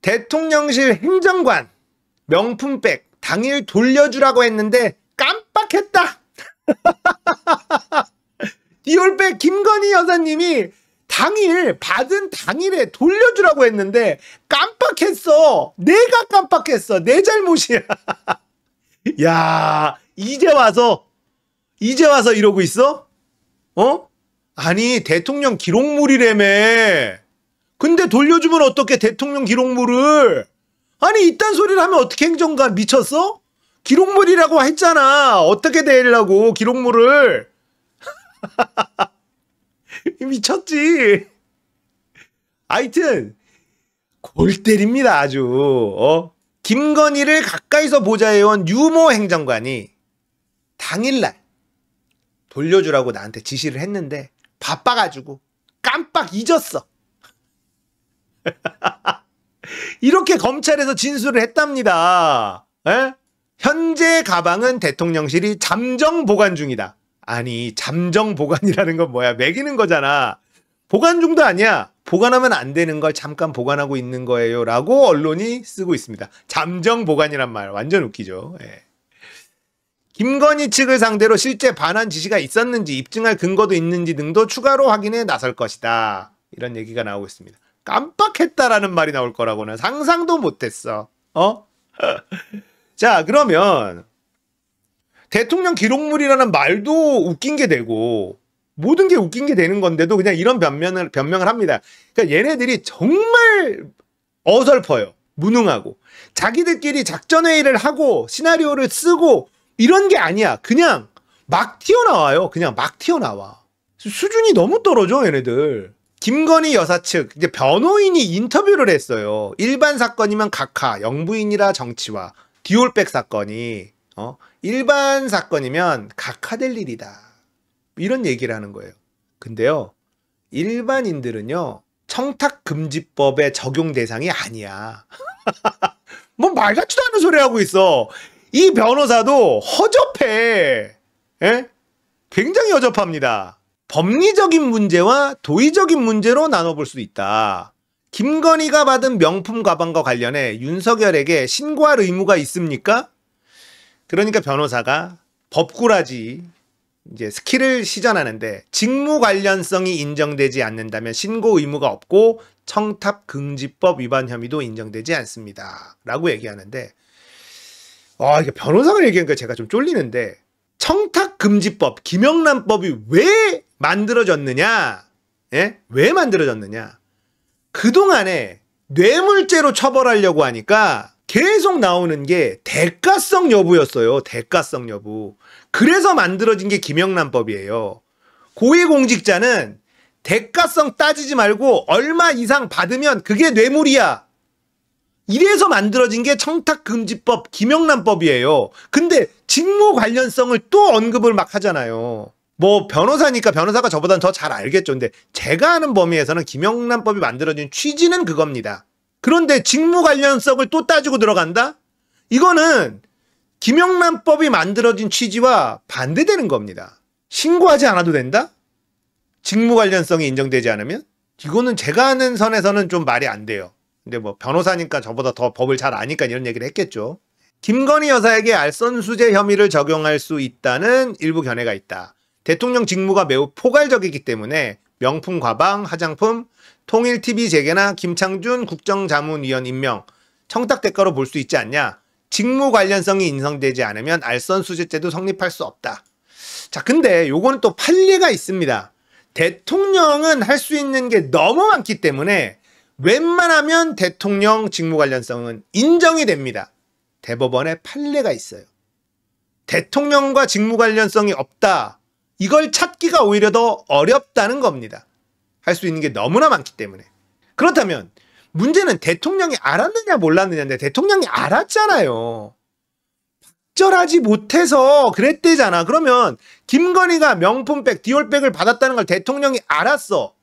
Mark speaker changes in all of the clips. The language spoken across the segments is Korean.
Speaker 1: 대통령실 행정관 명품백 당일 돌려주라고 했는데 깜빡했다. 디올백 김건희 여사님이 받은 당일에 돌려주라고 했는데 깜빡했어. 내가 깜빡했어. 내 잘못이야. 야, 이제 와서 이러고 있어? 아니, 대통령 기록물이라며. 근데 돌려주면 어떻게 대통령 기록물을. 아니, 이딴 소리를 하면 어떻게 행정관 미쳤어? 기록물이라고 했잖아. 어떻게 대려고 기록물을. 미쳤지. 하여튼 골 때립니다. 아주. 김건희를 가까이서 보좌해온 유모 행정관이 당일날 돌려주라고 나한테 지시를 했는데 바빠가지고 깜빡 잊었어. 이렇게 검찰에서 진술을 했답니다. 에? 현재 가방은 대통령실이 잠정 보관 중이다. 아니, 잠정 보관이라는 건 뭐야? 매기는 거잖아. 보관 중도 아니야. 보관하면 안 되는 걸 잠깐 보관하고 있는 거예요 라고 언론이 쓰고 있습니다. 잠정 보관이란 말 완전 웃기죠. 예. 김건희 측을 상대로 실제 반환 지시가 있었는지 입증할 근거도 있는지 등도 추가로 확인에 나설 것이다. 이런 얘기가 나오고 있습니다. 깜빡했다라는 말이 나올 거라고는 상상도 못했어. 자, 그러면 대통령 기록물이라는 말도 웃긴 게 되고 모든 게 웃긴 게 되는 건데도 그냥 이런 변명을 합니다. 그러니까 얘네들이 정말 어설퍼요. 무능하고. 자기들끼리 작전회의를 하고 시나리오를 쓰고 이런 게 아니야. 그냥 막 튀어나와요. 그냥 막 튀어나와. 수준이 너무 떨어져 얘네들. 김건희 여사 측 이제 변호인이 인터뷰를 했어요. 일반 사건이면 각하, 영부인이라 정치화. 디올백 사건이 일반 사건이면 각하될 일이다. 이런 얘기를 하는 거예요. 근데요, 일반인들은요, 청탁금지법의 적용 대상이 아니야. 뭐 말 같지도 않은 소리 하고 있어. 이 변호사도 허접해. 예? 굉장히 허접합니다. 법리적인 문제와 도의적인 문제로 나눠볼 수 있다. 김건희가 받은 명품 가방과 관련해 윤석열에게 신고할 의무가 있습니까? 그러니까 변호사가 법꾸라지 이제 스킬을 시전하는데 직무 관련성이 인정되지 않는다면 신고 의무가 없고 청탁금지법 위반 혐의도 인정되지 않습니다. 라고 얘기하는데 이게 변호사가 얘기하니까 제가 좀 쫄리는데 청탁금지법, 김영란법이 왜 만들어졌느냐? 예? 왜 만들어졌느냐? 그동안에 뇌물죄로 처벌하려고 하니까 계속 나오는 게 대가성 여부였어요. 대가성 여부. 그래서 만들어진 게 김영란법이에요. 고위공직자는 대가성 따지지 말고 얼마 이상 받으면 그게 뇌물이야. 이래서 만들어진 게 청탁금지법 김영란법이에요. 근데 직무 관련성을 또 언급을 막 하잖아요. 뭐 변호사니까 변호사가 저보다는 더 잘 알겠죠. 근데 제가 아는 범위에서는 김영란법이 만들어진 취지는 그겁니다. 그런데 직무 관련성을 또 따지고 들어간다? 이거는 김영란법이 만들어진 취지와 반대되는 겁니다. 신고하지 않아도 된다? 직무 관련성이 인정되지 않으면? 이거는 제가 아는 선에서는 좀 말이 안 돼요. 근데 뭐 변호사니까 저보다 더 법을 잘 아니까 이런 얘기를 했겠죠. 김건희 여사에게 알선수재 혐의를 적용할 수 있다는 일부 견해가 있다. 대통령 직무가 매우 포괄적이기 때문에 명품 가방, 화장품, 통일TV 재개나 김창준 국정자문위원 임명, 청탁 대가로 볼 수 있지 않냐. 직무 관련성이 인정되지 않으면 알선수재죄도 성립할 수 없다. 자, 근데 요거는 또 판례가 있습니다. 대통령은 할 수 있는 게 너무 많기 때문에 웬만하면 대통령 직무 관련성은 인정이 됩니다. 대법원에 판례가 있어요. 대통령과 직무 관련성이 없다. 이걸 찾기가 오히려 더 어렵다는 겁니다. 할 수 있는 게 너무나 많기 때문에. 그렇다면 문제는 대통령이 알았느냐 몰랐느냐인데 대통령이 알았잖아요. 적절하지 못해서 그랬대잖아. 그러면 김건희가 명품백, 디올백을 받았다는 걸 대통령이 알았어.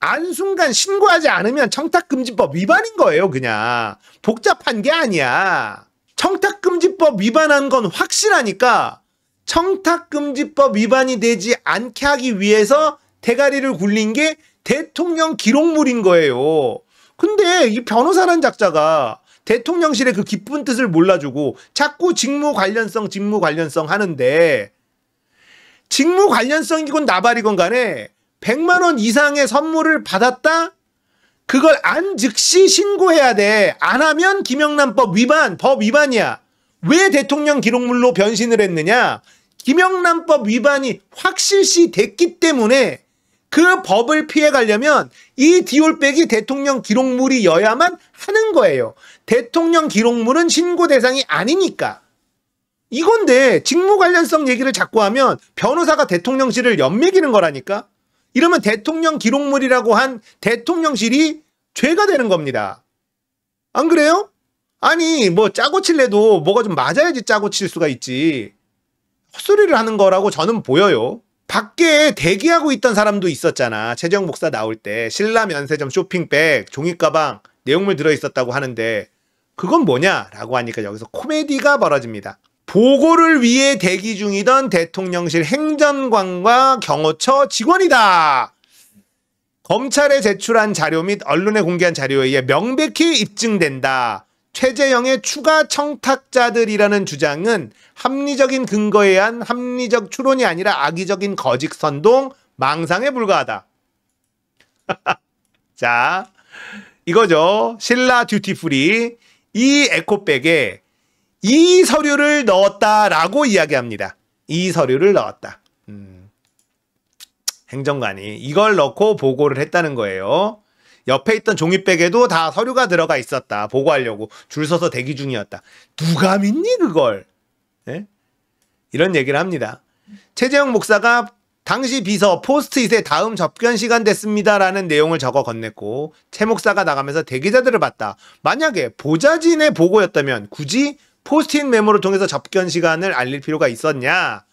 Speaker 1: 안 순간 신고하지 않으면 청탁금지법 위반인 거예요. 그냥 복잡한 게 아니야. 청탁금지법 위반한 건 확실하니까 청탁금지법 위반이 되지 않게 하기 위해서 대가리를 굴린 게 대통령 기록물인 거예요. 근데 이 변호사란 작자가 대통령실의 그 깊은 뜻을 몰라주고 자꾸 직무 관련성 하는데, 직무 관련성이건 나발이건 간에 100만 원 이상의 선물을 받았다? 그걸 안 즉시 신고해야 돼. 안 하면 김영란법 위반, 법 위반이야. 왜 대통령 기록물로 변신을 했느냐? 김영란법 위반이 확실시 됐기 때문에 그 법을 피해가려면 이 디올백이 대통령 기록물이어야만 하는 거예요. 대통령 기록물은 신고 대상이 아니니까. 이건데 직무 관련성 얘기를 자꾸 하면 변호사가 대통령실을 연맥이는 거라니까. 이러면 대통령 기록물이라고 한 대통령실이 죄가 되는 겁니다. 안 그래요? 아니 뭐 짜고 칠래도 뭐가 좀 맞아야지 짜고 칠 수가 있지. 헛소리를 하는 거라고 저는 보여요. 밖에 대기하고 있던 사람도 있었잖아. 최재형 목사 나올 때 신라 면세점 쇼핑백 종이가방 내용물 들어있었다고 하는데 그건 뭐냐라고 하니까 여기서 코미디가 벌어집니다. 보고를 위해 대기 중이던 대통령실 행정관과 경호처 직원이다. 검찰에 제출한 자료 및 언론에 공개한 자료에 의해 명백히 입증된다. 최재형의 추가 청탁자들이라는 주장은 합리적인 근거에 의한 합리적 추론이 아니라 악의적인 거짓 선동, 망상에 불과하다. 자, 이거죠. 신라 듀티프리 이 에코백에 이 서류를 넣었다라고 이야기합니다. 이 서류를 넣었다. 행정관이 이걸 넣고 보고를 했다는 거예요. 옆에 있던 종이백에도 다 서류가 들어가 있었다. 보고하려고 줄 서서 대기 중이었다. 누가 믿니 그걸? 네? 이런 얘기를 합니다. 최재형 목사가 당시 비서 포스트잇에 다음 접견 시간 됐습니다라는 내용을 적어 건넸고 최 목사가 나가면서 대기자들을 봤다. 만약에 보좌진의 보고였다면 굳이 포스트잇 메모를 통해서 접견 시간을 알릴 필요가 있었냐?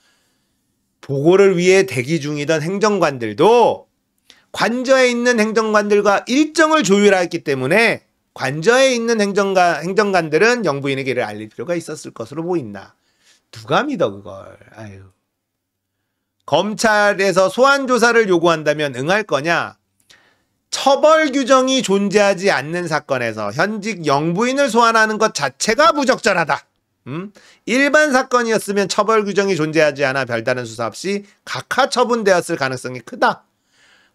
Speaker 1: 보고를 위해 대기 중이던 행정관들도 관저에 있는 행정관들과 일정을 조율하였기 때문에 관저에 있는 행정관들은 영부인에게 이를 알릴 필요가 있었을 것으로 보인다. 누가 믿어 그걸. 아유. 검찰에서 소환 조사를 요구한다면 응할 거냐? 처벌 규정이 존재하지 않는 사건에서 현직 영부인을 소환하는 것 자체가 부적절하다. 일반 사건이었으면 처벌 규정이 존재하지 않아 별다른 수사 없이 각하 처분되었을 가능성이 크다.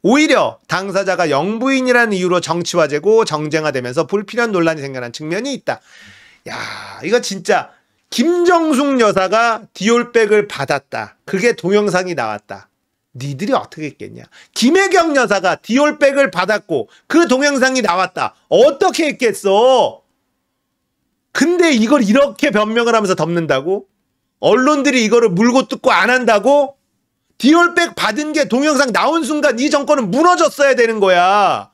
Speaker 1: 오히려 당사자가 영부인이라는 이유로 정치화되고 정쟁화되면서 불필요한 논란이 생겨난 측면이 있다. 야, 이거 진짜 김정숙 여사가 디올백을 받았다. 그게 동영상이 나왔다. 니들이 어떻게 했겠냐. 김혜경 여사가 디올백을 받았고 그 동영상이 나왔다. 어떻게 했겠어. 근데 이걸 이렇게 변명을 하면서 덮는다고? 언론들이 이거를 물고 뜯고 안 한다고? 디올백 받은 게 동영상 나온 순간 이 정권은 무너졌어야 되는 거야.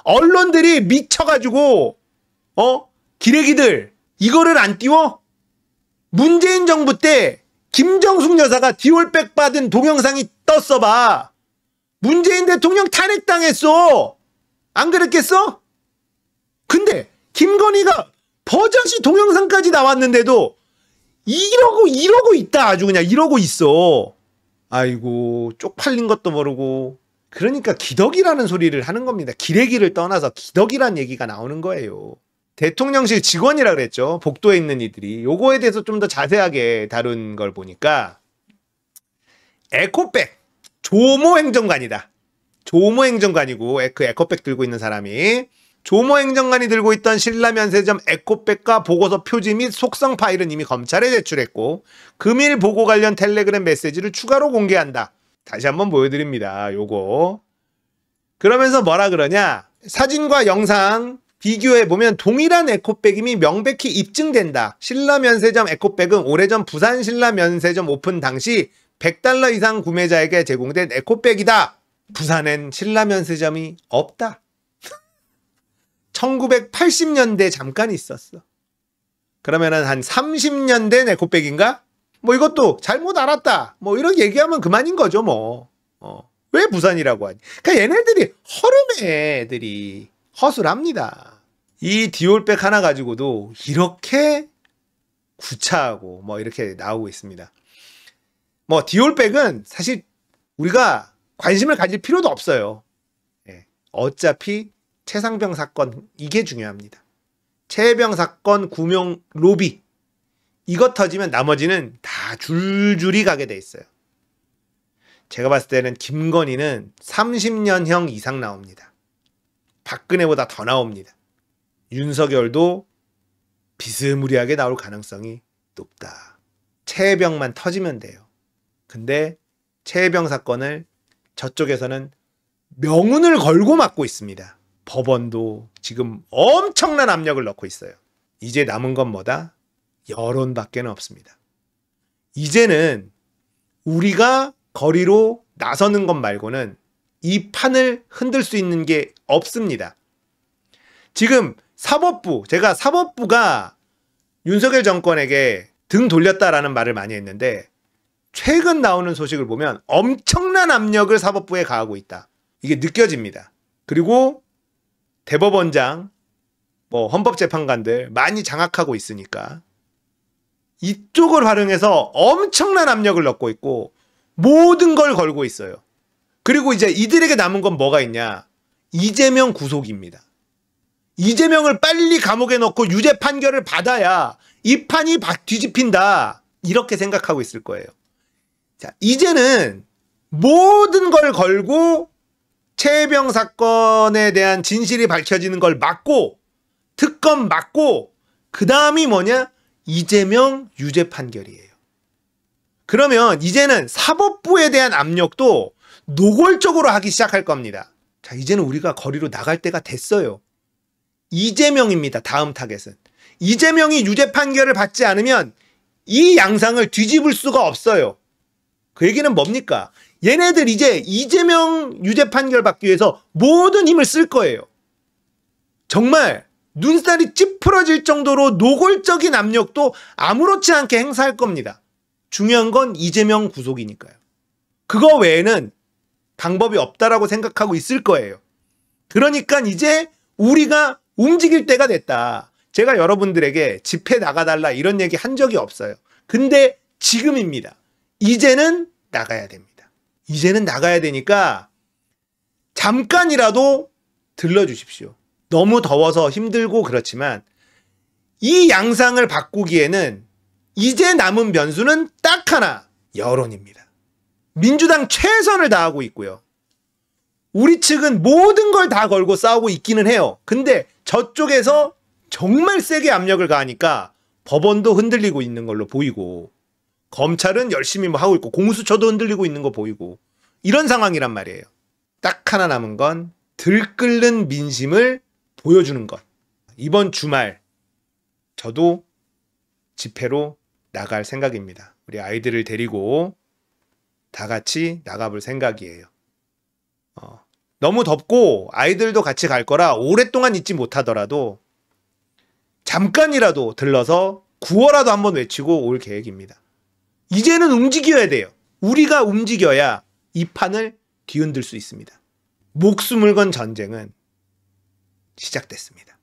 Speaker 1: 언론들이 미쳐가지고 기레기들 이거를 안 띄워? 문재인 정부 때 김정숙 여사가 디올백 받은 동영상이 떴어 봐. 문재인 대통령 탄핵당했어. 안 그랬겠어? 근데 김건희가 버젓이 동영상까지 나왔는데도 이러고 있다. 아주 그냥 이러고 있어. 아이고 쪽팔린 것도 모르고. 그러니까 기덕이라는 소리를 하는 겁니다. 기레기를 떠나서 기덕이란 얘기가 나오는 거예요. 대통령실 직원이라 그랬죠. 복도에 있는 이들이. 요거에 대해서 좀 더 자세하게 다룬 걸 보니까 에코백 조모 행정관이다. 조모 행정관이고 그 에코백 들고 있는 사람이 조모 행정관이 들고 있던 신라 면세점 에코백과 보고서 표지 및 속성 파일은 이미 검찰에 제출했고 금일 보고 관련 텔레그램 메시지를 추가로 공개한다. 다시 한번 보여드립니다. 요거. 그러면서 뭐라 그러냐. 사진과 영상 비교해보면 동일한 에코백임이 명백히 입증된다. 신라 면세점 에코백은 오래전 부산 신라 면세점 오픈 당시 100달러 이상 구매자에게 제공된 에코백이다. 부산엔 신라 면세점이 없다. 1980년대 잠깐 있었어. 그러면은 한 30년 된 에코백인가? 뭐 이것도 잘못 알았다. 뭐 이렇게 얘기하면 그만인 거죠, 뭐. 왜 부산이라고 하니? 그러니까 얘네들이 허름해, 애들이. 허술합니다. 이 디올백 하나 가지고도 이렇게 구차하고 뭐 이렇게 나오고 있습니다. 뭐 디올백은 사실 우리가 관심을 가질 필요도 없어요. 어차피 최상병 사건, 이게 중요합니다. 최혜병 사건 구명 로비, 이거 터지면 나머지는 다 줄줄이 가게 돼 있어요. 제가 봤을 때는 김건희는 30년형 이상 나옵니다. 박근혜보다 더 나옵니다. 윤석열도 비스무리하게 나올 가능성이 높다. 최혜병만 터지면 돼요. 근데 최혜병 사건을 저쪽에서는 명운을 걸고 막고 있습니다. 법원도 지금 엄청난 압력을 넣고 있어요. 이제 남은 건 뭐다? 여론밖에 없습니다. 이제는 우리가 거리로 나서는 것 말고는 이 판을 흔들 수 있는 게 없습니다. 지금 사법부, 제가 사법부가 윤석열 정권에게 등 돌렸다라는 말을 많이 했는데, 최근 나오는 소식을 보면 엄청난 압력을 사법부에 가하고 있다. 이게 느껴집니다. 그리고 대법원장, 헌법재판관들 많이 장악하고 있으니까 이쪽을 활용해서 엄청난 압력을 넣고 있고 모든 걸 걸고 있어요. 그리고 이제 이들에게 남은 건 뭐가 있냐? 이재명 구속입니다. 이재명을 빨리 감옥에 넣고 유죄 판결을 받아야 이 판이 뒤집힌다, 이렇게 생각하고 있을 거예요. 자, 이제는 모든 걸 걸고 최혜병 사건에 대한 진실이 밝혀지는 걸 막고, 특검 막고, 그 다음이 뭐냐? 이재명 유죄 판결이에요. 그러면 이제는 사법부에 대한 압력도 노골적으로 하기 시작할 겁니다. 자, 이제는 우리가 거리로 나갈 때가 됐어요. 이재명입니다. 다음 타겟은. 이재명이 유죄 판결을 받지 않으면 이 양상을 뒤집을 수가 없어요. 그 얘기는 뭡니까? 얘네들 이제 이재명 유죄 판결 받기 위해서 모든 힘을 쓸 거예요. 정말 눈살이 찌푸러질 정도로 노골적인 압력도 아무렇지 않게 행사할 겁니다. 중요한 건 이재명 구속이니까요. 그거 외에는 방법이 없다라고 생각하고 있을 거예요. 그러니까 이제 우리가 움직일 때가 됐다. 제가 여러분들에게 집회 나가달라 이런 얘기 한 적이 없어요. 근데 지금입니다. 이제는 나가야 됩니다. 이제는 나가야 되니까 잠깐이라도 들러주십시오. 너무 더워서 힘들고 그렇지만 이 양상을 바꾸기에는 이제 남은 변수는 딱 하나, 여론입니다. 민주당 최선을 다하고 있고요. 우리 측은 모든 걸 다 걸고 싸우고 있기는 해요. 근데 저쪽에서 정말 세게 압력을 가하니까 법원도 흔들리고 있는 걸로 보이고, 검찰은 열심히 하고 있고, 공수처도 흔들리고 있는 거 보이고, 이런 상황이란 말이에요. 딱 하나 남은 건 들끓는 민심을 보여주는 것. 이번 주말 저도 집회로 나갈 생각입니다. 우리 아이들을 데리고 다 같이 나가볼 생각이에요. 너무 덥고 아이들도 같이 갈 거라 오랫동안 있지 못하더라도 잠깐이라도 들러서 구호라도 한번 외치고 올 계획입니다. 이제는 움직여야 돼요. 우리가 움직여야 이 판을 뒤흔들 수 있습니다. 목숨을 건 전쟁은 시작됐습니다.